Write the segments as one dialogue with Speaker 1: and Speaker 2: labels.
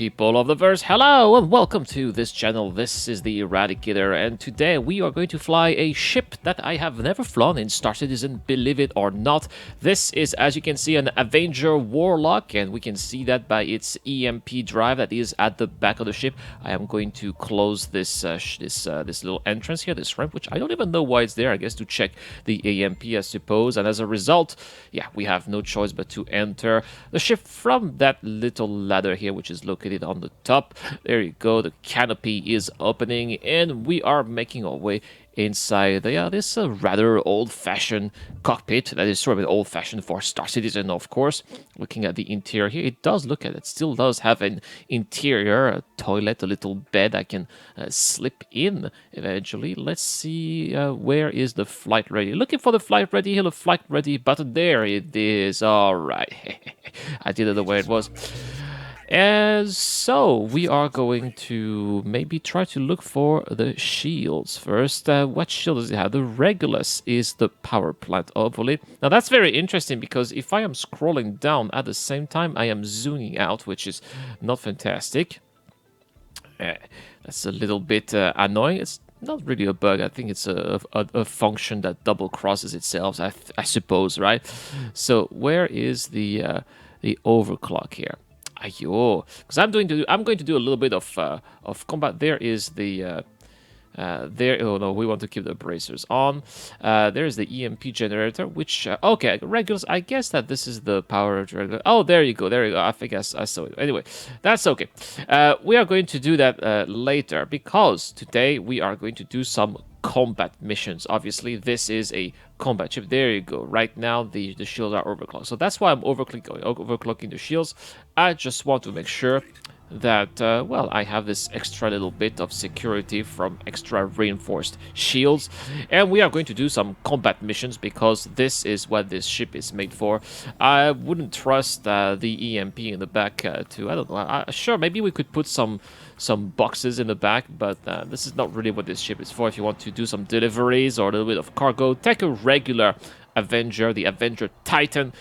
Speaker 1: people of the verse, hello and welcome to this channel. This is the Eradicator, and today we are going to fly a ship that I have never flown in Star Citizen, believe it or not. This is, as you can see, an Avenger Warlock, and we can see that by its EMP drive that is at the back of the ship. I am going to close this little entrance here, this ramp, which I don't even know why it's there. I guess to check the EMP, I suppose. And as a result, yeah, we have no choice but to enter the ship from that little ladder here, which is located on the top. There you go, the canopy is opening and we are making our way inside this rather old-fashioned cockpit that is sort of old-fashioned for Star Citizen, of course. Looking at the interior here, it does look at it still does have an interior, a toilet, a little bed I can slip in eventually. Let's see, where is the flight ready? Looking for the flight ready here, the flight ready button. There it is. All right. I didn't know where it was. And so we are going to maybe try to look for the shields first. What shield does it have? The Regulus is the power plant, hopefully. Now that's very interesting because if I am scrolling down at the same time, I am zooming out, which is not fantastic. That's a little bit annoying. It's not really a bug. I think it's a function that double crosses itself, I suppose, right? So where is the overclock here? Ayo, because I'm going to do a little bit of combat. There is the there. Oh no, we want to keep the bracers on. There is the EMP generator, which okay, regulars. I guess that this is the power generator. Oh, there you go, there you go. I think I saw it. Anyway, that's okay. We are going to do that later because today we are going to do some combat missions. Obviously, this is a combat ship. There you go. Right now, the shields are overclocked. So that's why I'm overclocking the shields. I just want to make sure that, well, I have this extra little bit of security from extra reinforced shields. And we are going to do some combat missions because this is what this ship is made for. I wouldn't trust the EMP in the back to, I don't know, sure, maybe we could put some boxes in the back, but this is not really what this ship is for. If you want to do some deliveries or a little bit of cargo, take a regular Avenger, the Avenger Titan.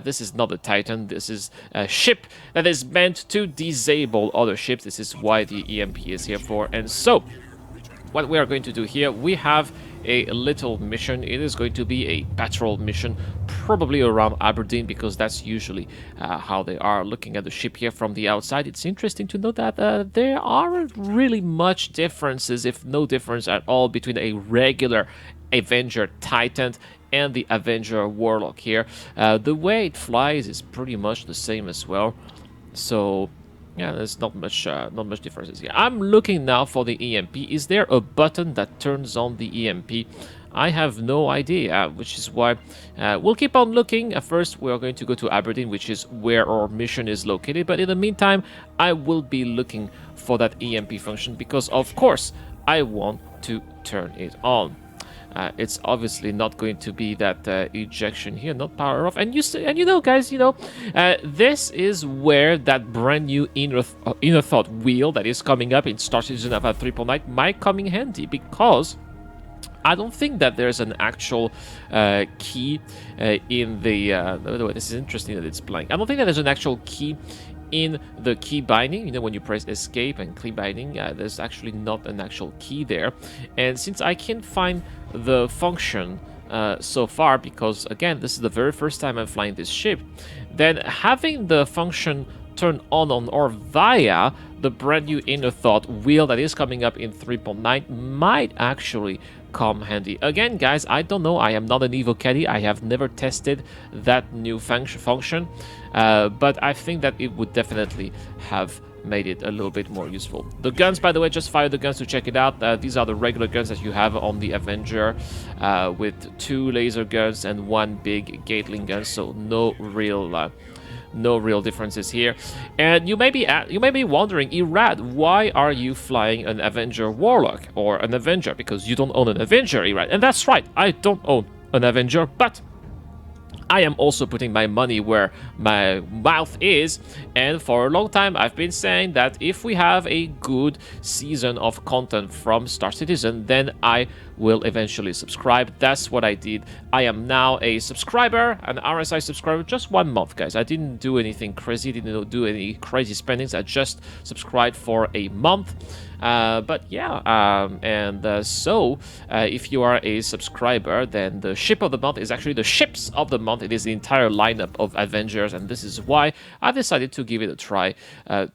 Speaker 1: This is not a Titan, this is a ship that is meant to disable other ships. This is why the EMP is here for. And so, what we are going to do here, we have a little mission. It is going to be a patrol mission, probably around Aberdeen, because that's usually how they are. Looking at the ship here from the outside, it's interesting to note that there aren't really much differences, if no difference at all, between a regular Avenger Titan and the Avenger Warlock here. The way it flies is pretty much the same as well. So yeah, there's not much differences here. I'm looking now for the EMP. Is there a button that turns on the EMP? I have no idea, which is why we'll keep on looking. First, we are going to go to Aberdeen, which is where our mission is located. But in the meantime, I will be looking for that EMP function because, of course, I want to turn it on. It's obviously not going to be that ejection here, not power off. And you know, guys, you know, this is where that brand new inner thought wheel that is coming up in Star Citizen Alpha 3.9 might come in handy, because I don't think that there's an actual key in the. By the way, this is interesting that it's blank. I don't think that there's an actual key in the key binding. You know, when you press escape and key binding, there's actually not an actual key there. And since I can't find the function so far, because again, this is the very first time I'm flying this ship, then having the function turn on or via the brand new inner thought wheel that is coming up in 3.9 might actually come handy. Again, guys, I don't know. I am not an Evo Caddy. I have never tested that new function, but I think that it would definitely have made it a little bit more useful. The guns, by the way, just fire the guns to check it out. These are the regular guns that you have on the Avenger, with 2 laser guns and 1 big Gatling gun, so no real differences here. And you may be wondering, Irad, why are you flying an Avenger Warlock or an Avenger? Because you don't own an Avenger, Irad. And that's right, I don't own an Avenger, but I am also putting my money where my mouth is, and for a long time I've been saying that if we have a good season of content from Star Citizen, then I will eventually subscribe. That's what I did. I am now a subscriber, an RSI subscriber, just 1 month, guys. I didn't do anything crazy, didn't do any crazy spendings. I just subscribed for a month. But yeah, so if you are a subscriber, then the ship of the month is actually the ships of the month. It is the entire lineup of Avengers, and this is why I decided to give it a try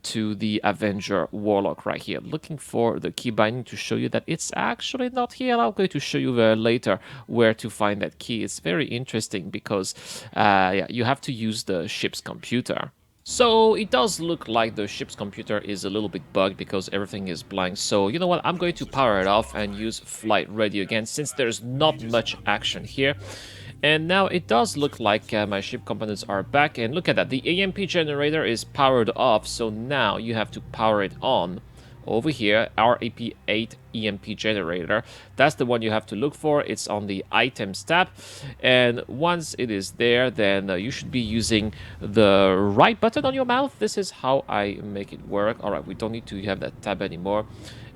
Speaker 1: to the Avenger Warlock right here. Looking for the key binding to show you that it's actually not here. I'm going to show you later where to find that key. It's very interesting because yeah, you have to use the ship's computer. So it does look like the ship's computer is a little bit bugged because everything is blank. So you know what, I'm going to power it off and use flight ready again since there's not much action here. And now it does look like my ship components are back, and look at that, the EMP generator is powered off, so now you have to power it on. Over here, RAP8 EMP generator. That's the one you have to look for. It's on the items tab. And once it is there, then you should be using the right button on your mouth. This is how I make it work. All right, we don't need to have that tab anymore.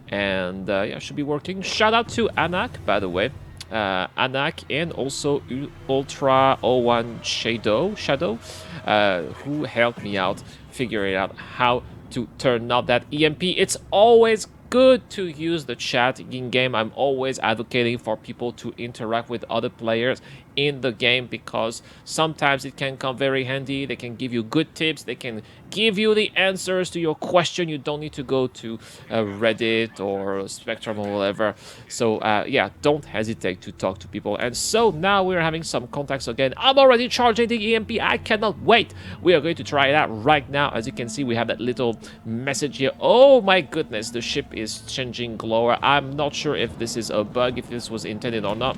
Speaker 1: And yeah, should be working. Shout out to Anak, by the way. Anak and also Ultra 01 Shadow, who helped me out figuring out how to turn off that EMP. It's always good to use the chat in game. I'm always advocating for people to interact with other players in the game because sometimes it can come very handy. They can give you good tips. They can give you the answers to your question. You don't need to go to Reddit or Spectrum or whatever. So yeah, don't hesitate to talk to people. And so now we're having some contacts again. I'm already charging the EMP. I cannot wait. We are going to try it out right now. As you can see, we have that little message here. Oh my goodness, the ship is changing glow. I'm not sure if this is a bug, if this was intended or not.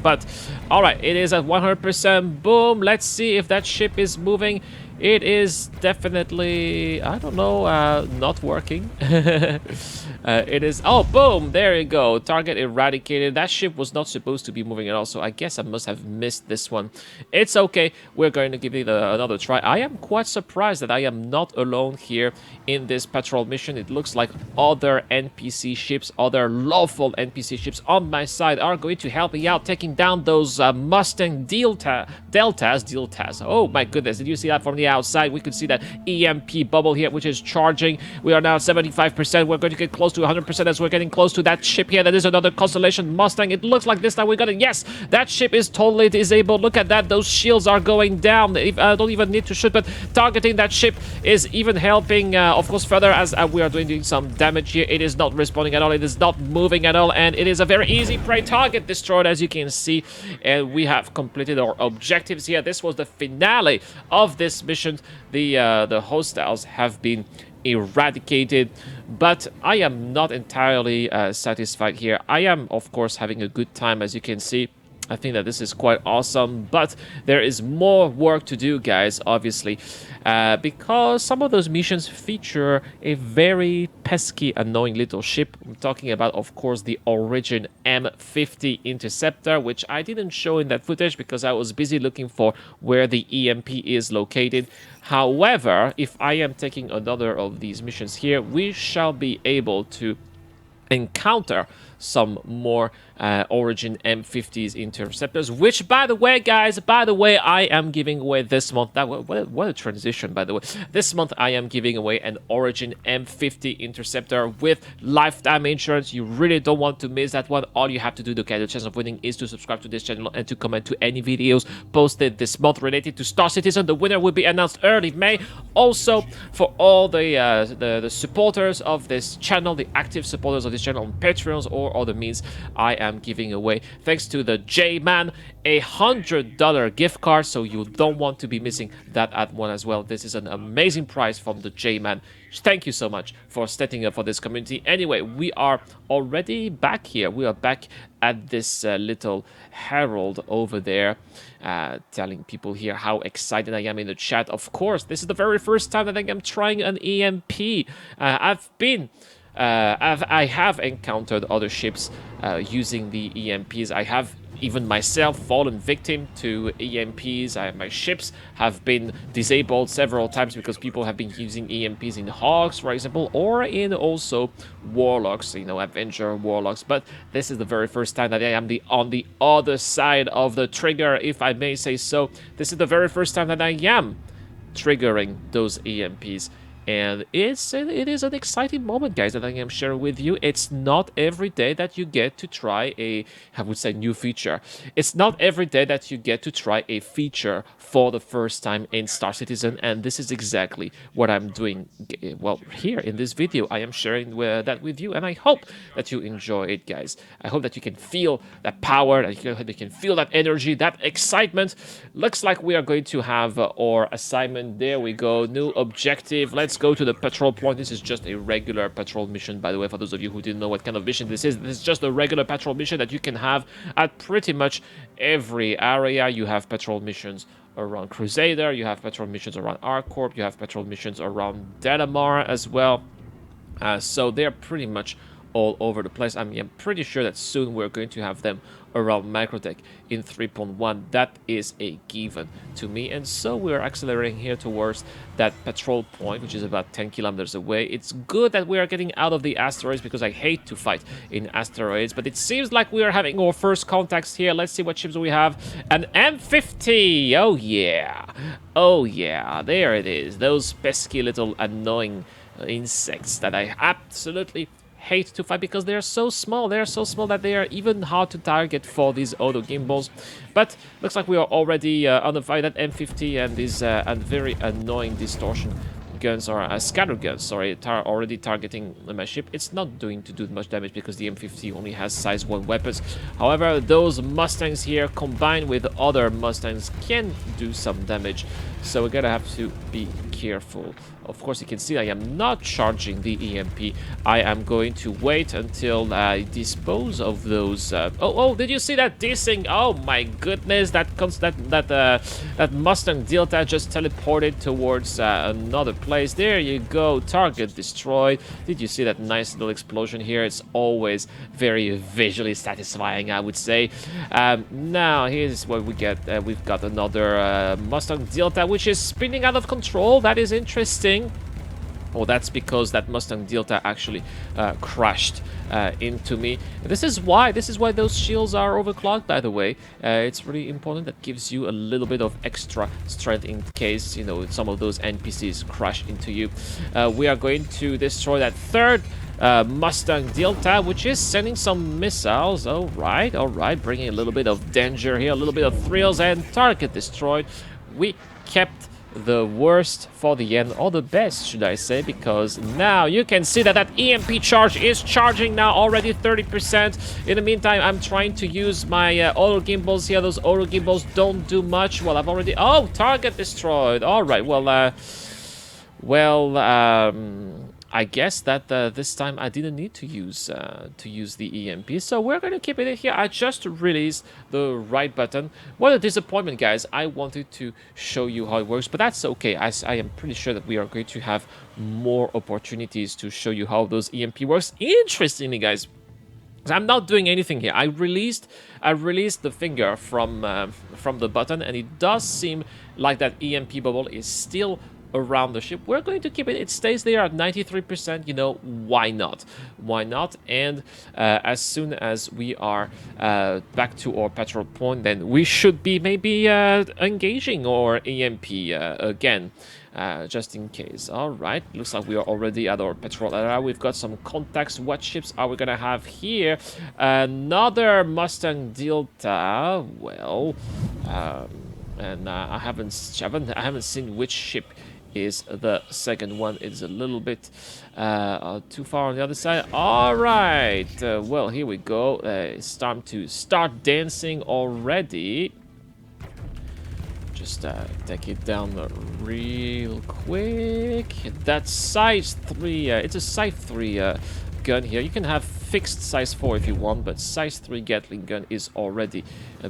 Speaker 1: But all right, it is at 100%. Boom. Let's see if that ship is moving. It is definitely, I don't know, not working. It is, oh, boom, there you go. Target eradicated. That ship was not supposed to be moving at all, so I guess I must have missed this one. It's okay. We're going to give it another try. I am quite surprised that I am not alone here in this patrol mission. It looks like other NPC ships, other lawful NPC ships on my side are going to help me out, taking down those Mustang Deltas. Oh my goodness, did you see that from the outside? We could see that EMP bubble here, which is charging. We are now at 75%. We're going to get close to 100% as we're getting close to that ship here. That is another Constellation Mustang. It looks like this time we got it. Yes, that ship is totally disabled. Look at that. Those shields are going down. I don't even need to shoot, but targeting that ship is even helping, of course, further as we are doing some damage here. It is not responding at all. It is not moving at all, and it is a very easy prey target destroyed, as you can see. And we have completed our objectives here. This was the finale of this mission. The hostiles have been eradicated, but I am not entirely satisfied here. I am, of course, having a good time, as you can see. I think that this is quite awesome, but there is more work to do, guys, obviously, because some of those missions feature a very pesky, annoying little ship. I'm talking about, of course, the Origin M50 Interceptor, which I didn't show in that footage because I was busy looking for where the EMP is located. However, if I am taking another of these missions here, we shall be able to encounter some more Origin M50s interceptors, which, by the way, guys, I am giving away this month. What a transition, by the way. This month, I am giving away an Origin M50 interceptor with lifetime insurance. You really don't want to miss that one. All you have to do to get a chance of winning is to subscribe to this channel and to comment to any videos posted this month related to Star Citizen. The winner will be announced early May. Also, for all the supporters of this channel, the active supporters of this channel on Patreons or other means, I am giving away, thanks to the J-Man, a $100 gift card, so you don't want to be missing that one as well. This is an amazing prize from the J-Man. Thank you so much for stepping up for this community. Anyway, we are already back here. We are back at this little herald over there, telling people here how excited I am in the chat. Of course, this is the very first time that I am trying an EMP. I have encountered other ships using the EMPs. I have even myself fallen victim to EMPs. My ships have been disabled several times because people have been using EMPs in Hogs, for example, or in also Warlocks, you know, Avenger Warlocks. But this is the very first time that I am on the other side of the trigger, if I may say so. This is the very first time that I am triggering those EMPs. And it is an exciting moment, guys, that I am sharing with you. It's not every day that you get to try I would say, new feature. It's not every day that you get to try a feature for the first time in Star Citizen, and this is exactly what I'm doing. Well, here in this video, I am sharing that with you, and I hope that you enjoy it, guys. I hope that you can feel that power, that you can feel that energy, that excitement. Looks like we are going to have our assignment. There we go, new objective. Let's go to the patrol point. This is just a regular patrol mission, by the way, for those of you who didn't know what kind of mission this is. This is just a regular patrol mission that you can have at pretty much every area. You have patrol missions around Crusader, you have patrol missions around ArcCorp, you have patrol missions around Delamar as well. So they're pretty much all over the place. I mean, I'm pretty sure that soon we're going to have them around Microtech in 3.1. That is a given to me. And so we're accelerating here towards that patrol point, which is about 10 kilometers away. It's good that we are getting out of the asteroids because I hate to fight in asteroids. But it seems like we are having our first contacts here. Let's see what ships we have. An M50. Oh, yeah. Oh, yeah. There it is. Those pesky little annoying insects that I absolutely hate to fight because they're so small. They're so small that they are even hard to target for these auto gimbals. But looks like we are already on the fight. That M50 and these very annoying distortion guns, or scatter guns, sorry, already targeting my ship. It's not doing to do much damage because the M50 only has size 1 weapons. However, those Mustangs here combined with other Mustangs can do some damage. So we're gonna have to be careful. Of course, you can see I am not charging the EMP. I am going to wait until I dispose of those. Oh! Did you see that desync? Oh my goodness! That Mustang Delta just teleported towards another place. There you go. Target destroyed. Did you see that nice little explosion here? It's always very visually satisfying, I would say. Now here's what we get. We've got another Mustang Delta, which is spinning out of control. That is interesting. Oh, that's because that Mustang Delta actually crashed into me. This is why those shields are overclocked, by the way. It's really important. That gives you a little bit of extra strength in case, you know, some of those NPCs crash into you. We are going to destroy that third Mustang Delta, which is sending some missiles. All right, bringing a little bit of danger here, a little bit of thrills, and target destroyed. We kept the worst for the end, or the best, should I say, because now you can see that EMP charge is charging now already 30%. In the meantime, I'm trying to use my auto gimbals here. Those auto gimbals don't do much. Well, I've already... Oh, target destroyed. All right, I guess that this time I didn't need to use the EMP, so we're going to keep it in here. I just released the right button. What a disappointment, guys. I wanted to show you how it works, but that's okay. I am pretty sure that we are going to have more opportunities to show you how those EMP works. Interestingly, guys, I'm not doing anything here. I released the finger from the button, and it does seem like that EMP bubble is still around the ship. We're going to keep it. It stays there at 93%. You know, why not? Why not? And as soon as we are back to our patrol point, then we should be maybe engaging our EMP again. Just in case. All right, looks like we are already at our patrol area. We've got some contacts. What ships are we gonna have here? Another Mustang Delta. Well, and I haven't seen which ship is the second one. It's a little bit too far on the other side. All right, well, here we go. It's time to start dancing already. Just take it down real quick. That's size 3. It's a size 3 gun here. You can have fixed size 4 if you want, but size 3 Gatling gun is already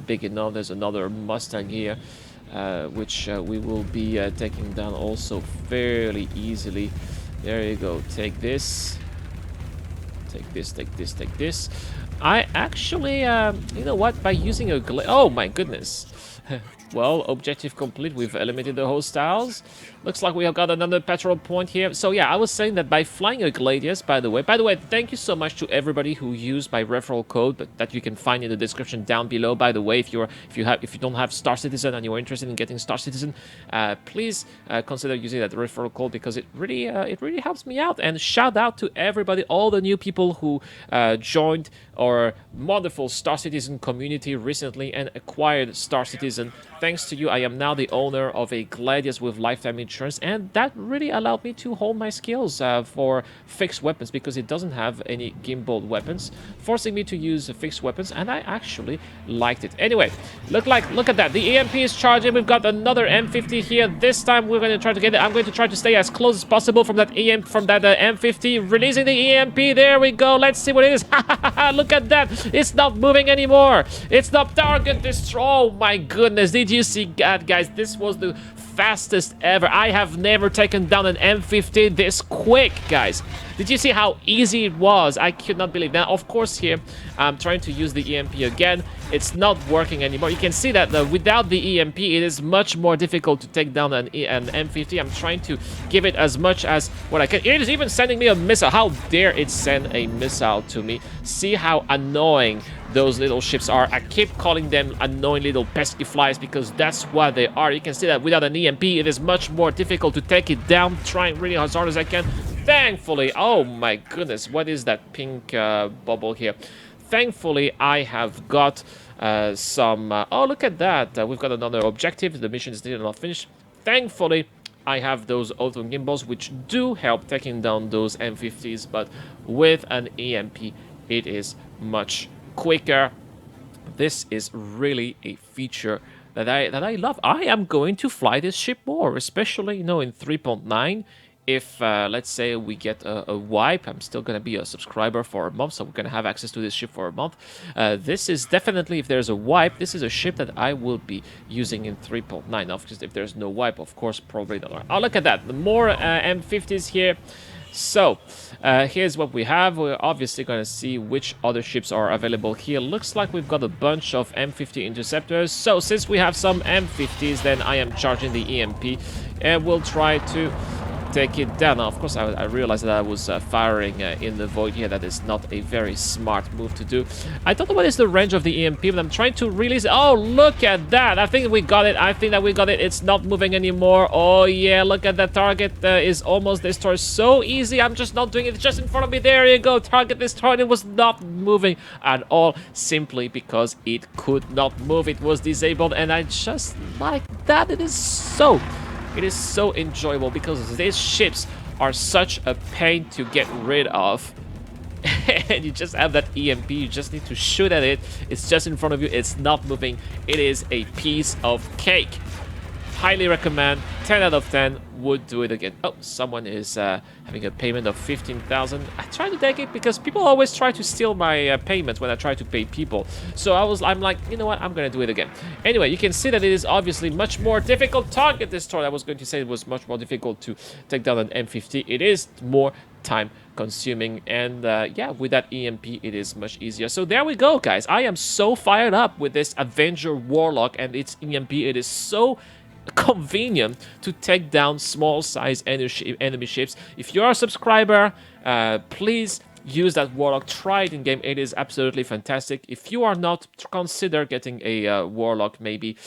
Speaker 1: big enough. There's another Mustang here, which we will be taking down also fairly easily. There you go. Take this. Take this, take this, take this. I actually, you know what? By using a oh my goodness. Well, objective complete. We've eliminated the hostiles. Looks like we have got another petrol point here. So yeah, I was saying that by flying a Gladius, by the way, thank you so much to everybody who used my referral code that you can find in the description down below. By the way, if you don't have Star Citizen and you're interested in getting Star Citizen, please consider using that referral code because it really helps me out. And shout out to everybody, all the new people who joined our wonderful Star Citizen community recently and acquired Star Citizen. Thanks to you, I am now the owner of a Gladius with lifetime insurance, and that really allowed me to hold my skills for fixed weapons because it doesn't have any gimbal weapons, forcing me to use fixed weapons, and I actually liked it. Anyway, look at that. The EMP is charging. We've got another M50 here. This time we're going to try to get it. I'm going to try to stay as close as possible from that M50, releasing the EMP. There we go. Let's see what it is. Look at that. It's not moving anymore. It's not target destroy. Oh my goodness. Did you see that, guys? This was the fastest ever. I have never taken down an M50 this quick, guys. Did you see how easy it was? I could not believe. Now, of course, here I'm trying to use the EMP again. It's not working anymore. You can see that without the EMP, it is much more difficult to take down an M50. I'm trying to give it as much as what I can. It is even sending me a missile. How dare it send a missile to me? See how annoying those little ships are. I keep calling them annoying little pesky flies because that's what they are. You can see that without an EMP, it is much more difficult to take it down. Trying really as hard as I can. Thankfully, oh my goodness, what is that pink bubble here? Thankfully, I have got some... oh, look at that. We've got another objective. The mission is still not finished. Thankfully, I have those auto gimbals, which do help taking down those M50s, but with an EMP, it is much quicker. This is really a feature that I love. I am going to fly this ship more, especially, you know, in 3.9. If, let's say, we get a wipe, I'm still going to be a subscriber for a month, so we're going to have access to this ship for a month. This is definitely, if there's a wipe, this is a ship that I will be using in 3.9. Now, because if there's no wipe, of course, probably not. Oh, look at that. The more M50s here. So, here's what we have. We're obviously going to see which other ships are available here. Looks like we've got a bunch of M50 interceptors. So, since we have some M50s, then I am charging the EMP. And we'll try to take it down. Now, of course, I realized that I was firing in the void here. That is not a very smart move to do. I don't know what is the range of the EMP, but I'm trying to release... Oh, look at that. I think we got it. I think that we got it. It's not moving anymore. Oh, yeah. Look at that. Target is almost destroyed. So easy. I'm just not doing it. It's just in front of me. There you go. Target destroyed. It was not moving at all simply because it could not move. It was disabled, and I just like that. It is so enjoyable because these ships are such a pain to get rid of. And you just have that EMP, you just need to shoot at it. It's just in front of you, it's not moving. It is a piece of cake. Highly recommend. 10 out of 10 would do it again. Oh, someone is having a payment of 15,000. I try to take it because people always try to steal my payments when I try to pay people. So I'm like, you know what? I'm gonna do it again. Anyway, you can see that it is obviously much more difficult. Target destroy. I was going to say it was much more difficult to take down an M50. It is more time consuming, and yeah, with that EMP it is much easier. So there we go, guys. I am so fired up with this Avenger Warlock and its EMP. It is so convenient to take down small size enemy ships. If you're a subscriber, please use that Warlock. Try it in game. It is absolutely fantastic. If you are not, consider getting a Warlock. Maybe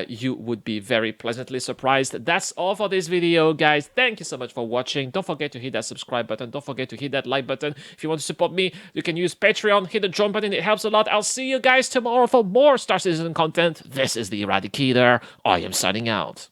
Speaker 1: you would be very pleasantly surprised. That's all for this video, guys. Thank you so much for watching. Don't forget to hit that subscribe button. Don't forget to hit that like button. If you want to support me, you can use Patreon. Hit the join button. It helps a lot. I'll see you guys tomorrow for more Star Citizen content. This is the Eradicator. I am signing out.